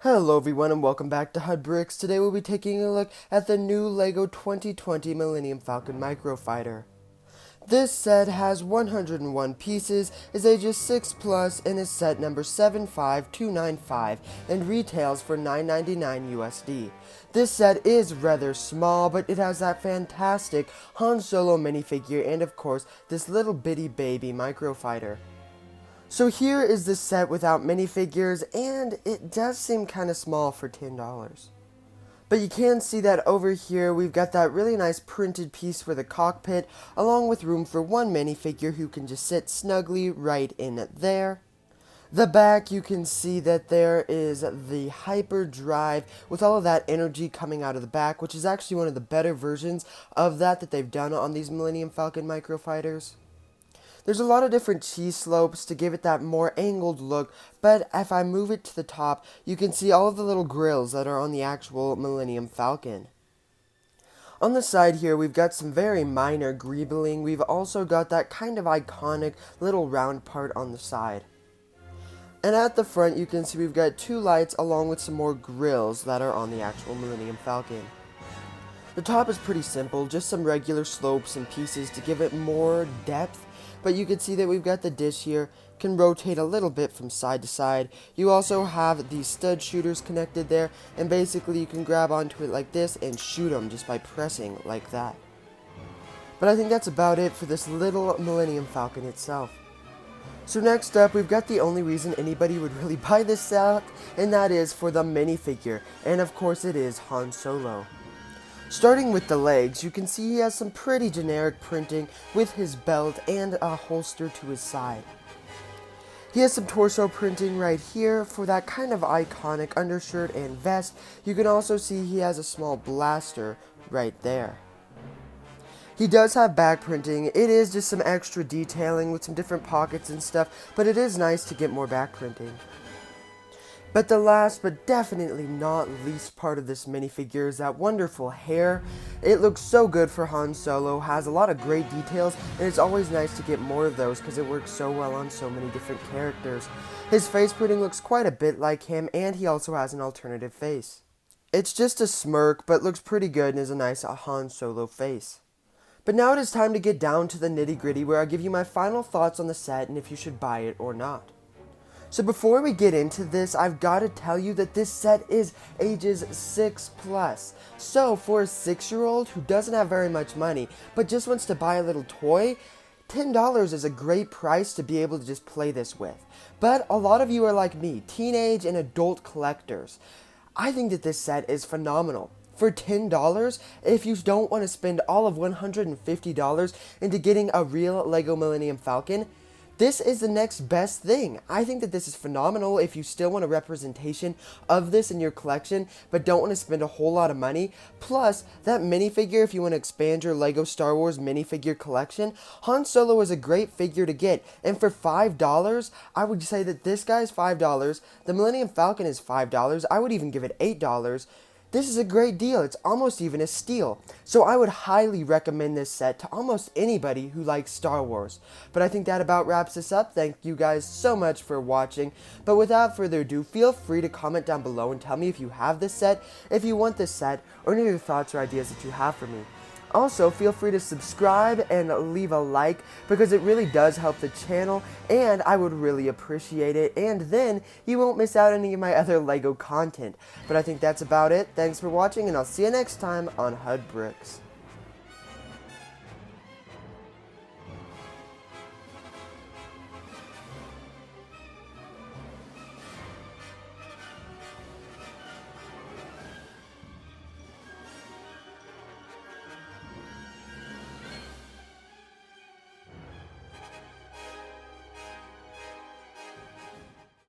Hello everyone and welcome back to HUD Bricks. Today we'll be taking a look at the new LEGO 2020 Millennium Falcon Microfighter. This set has 101 pieces, is ages 6 plus, and is set number 75295 and retails for $9.99 USD. This set is rather small, but it has that fantastic Han Solo minifigure and of course this little bitty baby microfighter. So here is the set without minifigures, and it does seem kind of small for $10. But you can see that over here we've got that really nice printed piece for the cockpit, along with room for one minifigure who can just sit snugly right in there. The back, you can see that there is the hyperdrive with all of that energy coming out of the back, which is actually one of the better versions of that they've done on these Millennium Falcon Microfighters. There's a lot of different cheese slopes to give it that more angled look, but if I move it to the top, you can see all of the little grills that are on the actual Millennium Falcon. On the side here, we've got some very minor greebling. We've also got that kind of iconic little round part on the side. And at the front, you can see we've got two lights along with some more grills that are on the actual Millennium Falcon. The top is pretty simple, just some regular slopes and pieces to give it more depth. But you can see that we've got the dish here, can rotate a little bit from side to side. You also have these stud shooters connected there, and basically you can grab onto it like this and shoot them just by pressing like that. But I think that's about it for this little Millennium Falcon itself. So next up, we've got the only reason anybody would really buy this set, and that is for the minifigure, and of course it is Han Solo. Starting with the legs, you can see he has some pretty generic printing with his belt and a holster to his side. He has some torso printing right here for that kind of iconic undershirt and vest. You can also see he has a small blaster right there. He does have back printing. It is just some extra detailing with some different pockets and stuff, but it is nice to get more back printing. But the last but definitely not least part of this minifigure is that wonderful hair. It looks so good for Han Solo, has a lot of great details, and it's always nice to get more of those because it works so well on so many different characters. His face printing looks quite a bit like him, and he also has an alternative face. It's just a smirk, but looks pretty good and is a nice Han Solo face. But now it is time to get down to the nitty gritty where I give you my final thoughts on the set and if you should buy it or not. So before we get into this, I've got to tell you that this set is ages 6 plus. So for a 6-year-old who doesn't have very much money, but just wants to buy a little toy, $10 is a great price to be able to just play this with. But a lot of you are like me, teenage and adult collectors. I think that this set is phenomenal. For $10, if you don't want to spend all of $150 into getting a real LEGO Millennium Falcon, this is the next best thing. I think that this is phenomenal if you still want a representation of this in your collection, but don't want to spend a whole lot of money. Plus, that minifigure, if you want to expand your LEGO Star Wars minifigure collection, Han Solo is a great figure to get. And for $5, I would say that this guy's $5, the Millennium Falcon is $5, I would even give it $8. This is a great deal. It's almost even a steal. So I would highly recommend this set to almost anybody who likes Star Wars. But I think that about wraps this up. Thank you guys so much for watching. But without further ado, feel free to comment down below and tell me if you have this set, if you want this set, or any other thoughts or ideas that you have for me. Also, feel free to subscribe and leave a like because it really does help the channel and I would really appreciate it, and then you won't miss out on any of my other LEGO content. But I think that's about it. Thanks for watching and I'll see you next time on HUD Bricks.